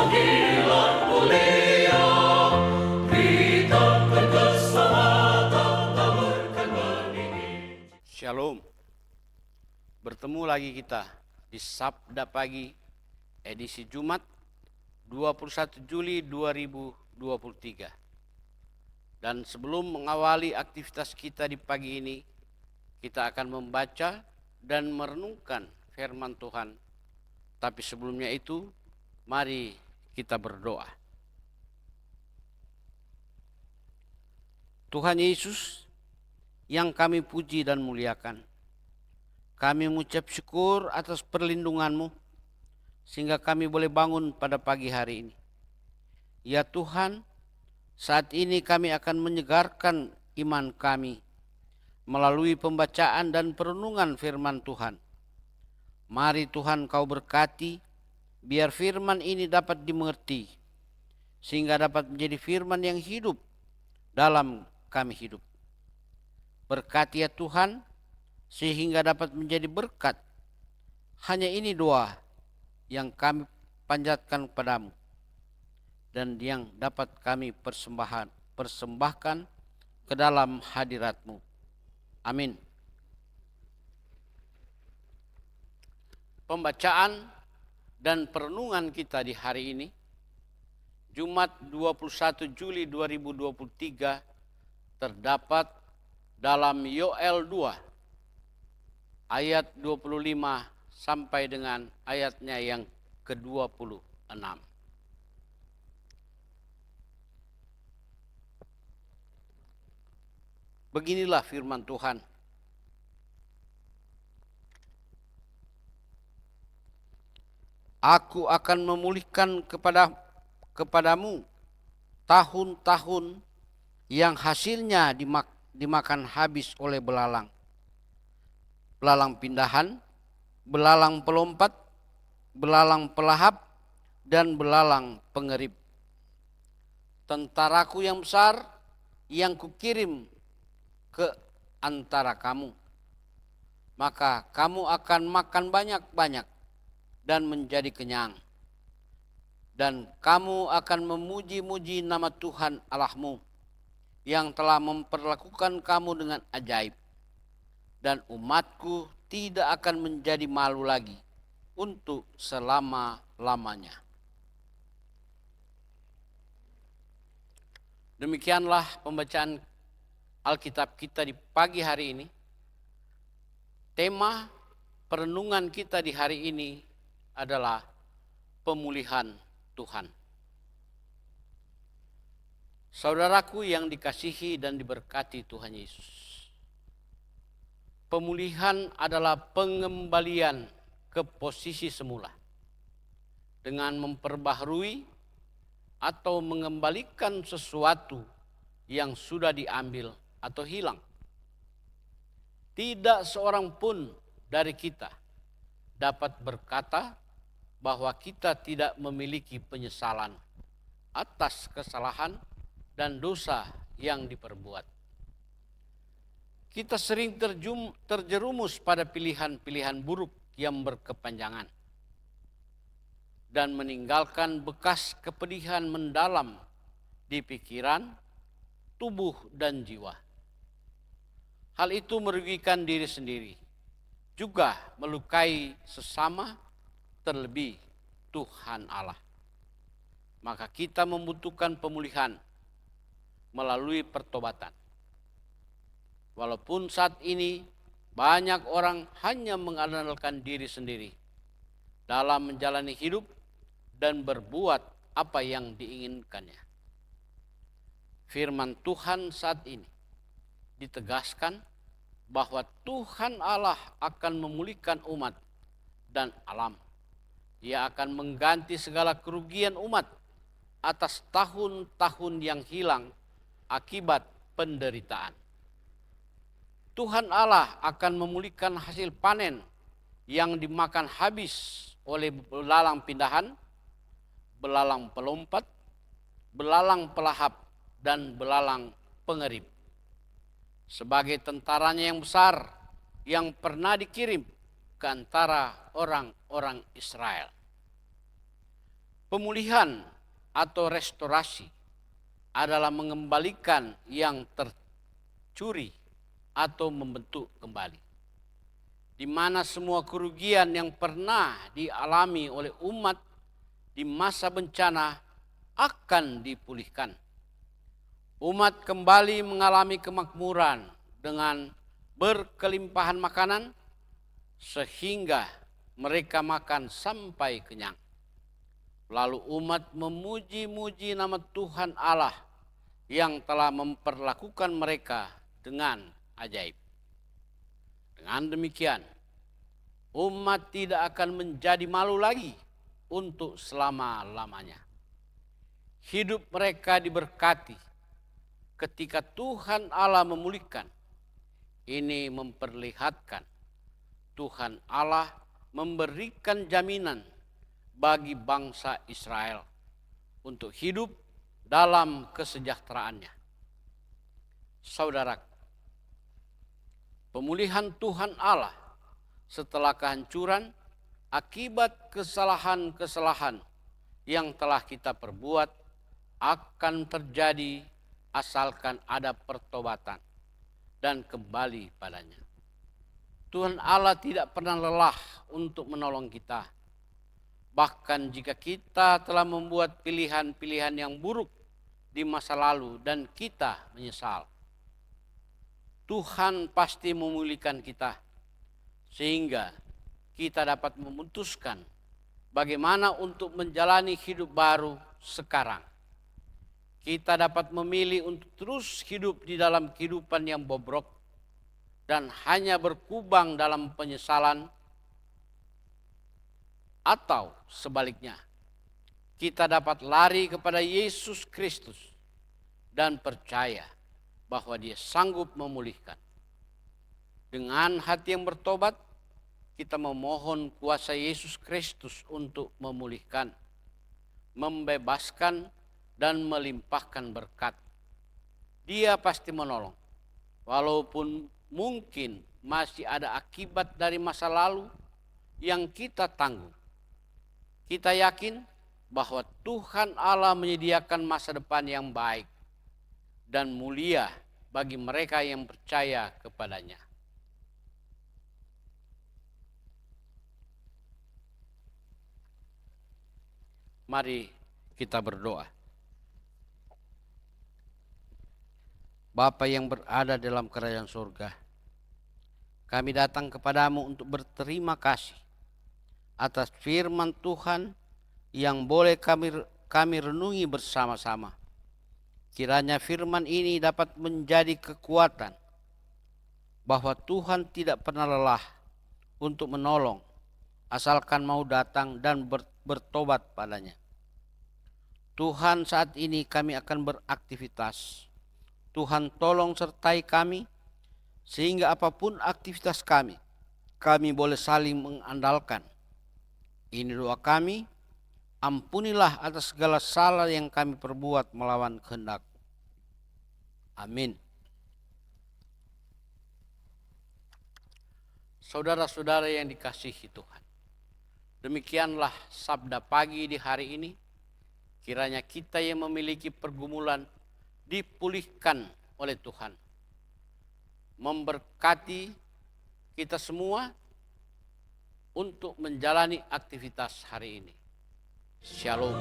panggilan mulia, beritakan keselamatan, taburkan benih. Shalom. Bertemu lagi kita di Sabda Pagi edisi Jumat 21 Juli 2023. Dan sebelum mengawali aktivitas kita di pagi ini, kita akan membaca dan merenungkan firman Tuhan. Tapi sebelumnya itu, mari kita berdoa. Tuhan Yesus yang kami puji dan muliakan, kami mengucap syukur atas perlindungan-Mu sehingga kami boleh bangun pada pagi hari ini. Ya Tuhan, saat ini kami akan menyegarkan iman kami melalui pembacaan dan perenungan firman Tuhan. Mari Tuhan Kau berkati, biar firman ini dapat dimengerti, sehingga dapat menjadi firman yang hidup dalam kami hidup. Berkati ya Tuhan, sehingga dapat menjadi berkat. Hanya ini doa yang kami panjatkan kepadamu, dan yang dapat kami persembahkan ke dalam hadirat-Mu. Amin. Pembacaan dan perenungan kita di hari ini, Jumat 21 Juli 2023, terdapat dalam Yoel 2, ayat 25 sampai dengan ayatnya yang ke-26. Beginilah firman Tuhan. Aku akan memulihkan kepadamu tahun-tahun yang hasilnya dimakan habis oleh belalang. Belalang pindahan, belalang pelompat, belalang pelahap, dan belalang pengerip. Tentaraku yang besar yang kukirim ke antara kamu, maka kamu akan makan banyak-banyak dan menjadi kenyang. Dan kamu akan memuji-muji nama Tuhan Allahmu yang telah memperlakukan kamu dengan ajaib. Dan umatku tidak akan menjadi malu lagi untuk selama-lamanya. Demikianlah pembacaan Alkitab kita di pagi hari ini. Tema perenungan kita di hari ini adalah pemulihan Tuhan. Saudaraku yang dikasihi dan diberkati Tuhan Yesus, pemulihan adalah pengembalian ke posisi semula dengan memperbaharui atau mengembalikan sesuatu yang sudah diambil atau hilang. Tidak seorang pun dari kita dapat berkata bahwa kita tidak memiliki penyesalan atas kesalahan dan dosa yang diperbuat. Kita sering terjerumus pada pilihan-pilihan buruk yang berkepanjangan dan meninggalkan bekas kepedihan mendalam di pikiran, tubuh, dan jiwa. Hal itu merugikan diri sendiri, juga melukai sesama, terlebih Tuhan Allah. Maka kita membutuhkan pemulihan melalui pertobatan. Walaupun saat ini banyak orang hanya mengandalkan diri sendiri dalam menjalani hidup dan berbuat apa yang diinginkannya. Firman Tuhan saat ini ditegaskan bahwa Tuhan Allah akan memulihkan umat dan alam. Ia akan mengganti segala kerugian umat atas tahun-tahun yang hilang akibat penderitaan. Tuhan Allah akan memulihkan hasil panen yang dimakan habis oleh belalang pindahan, belalang pelompat, belalang pelahap, dan belalang pengerip. Sebagai tentaranya yang besar yang pernah dikirim ke antara orang-orang Israel. Pemulihan atau restorasi adalah mengembalikan yang tercuri atau membentuk kembali, di mana semua kerugian yang pernah dialami oleh umat di masa bencana akan dipulihkan. Umat kembali mengalami kemakmuran dengan berkelimpahan makanan sehingga mereka makan sampai kenyang. Lalu umat memuji-muji nama Tuhan Allah yang telah memperlakukan mereka dengan ajaib. Dengan demikian, umat tidak akan menjadi malu lagi untuk selama-lamanya. Hidup mereka diberkati ketika Tuhan Allah memulihkan. Ini memperlihatkan Tuhan Allah memberikan jaminan bagi bangsa Israel untuk hidup dalam kesejahteraannya. Saudara, pemulihan Tuhan Allah setelah kehancuran akibat kesalahan-kesalahan yang telah kita perbuat akan terjadi asalkan ada pertobatan dan kembali padanya. Tuhan Allah tidak pernah lelah untuk menolong kita. Bahkan jika kita telah membuat pilihan-pilihan yang buruk di masa lalu dan kita menyesal, Tuhan pasti memulihkan kita sehingga kita dapat memutuskan bagaimana untuk menjalani hidup baru sekarang. Kita dapat memilih untuk terus hidup di dalam kehidupan yang bobrok dan hanya berkubang dalam penyesalan, atau sebaliknya, kita dapat lari kepada Yesus Kristus dan percaya bahwa Dia sanggup memulihkan. Dengan hati yang bertobat, kita memohon kuasa Yesus Kristus untuk memulihkan, membebaskan, dan melimpahkan berkat. Dia pasti menolong, walaupun mungkin masih ada akibat dari masa lalu yang kita tanggung. Kita yakin bahwa Tuhan Allah menyediakan masa depan yang baik dan mulia bagi mereka yang percaya kepadanya. Mari kita berdoa. Bapa yang berada dalam kerajaan surga, kami datang kepadamu untuk berterima kasih atas firman Tuhan yang boleh kami renungi bersama-sama. Kiranya firman ini dapat menjadi kekuatan bahwa Tuhan tidak pernah lelah untuk menolong asalkan mau datang dan bertobat padanya. Tuhan, saat ini kami akan beraktivitas. Tuhan tolong sertai kami sehingga apapun aktivitas kami boleh saling mengandalkan. Ini doa kami, ampunilah atas segala salah yang kami perbuat melawan kehendak. Amin. Saudara-saudara yang dikasihi Tuhan, demikianlah sabda pagi di hari ini. Kiranya kita yang memiliki pergumulan dipulihkan oleh Tuhan, memberkati kita semua untuk menjalani aktivitas hari ini. Shalom.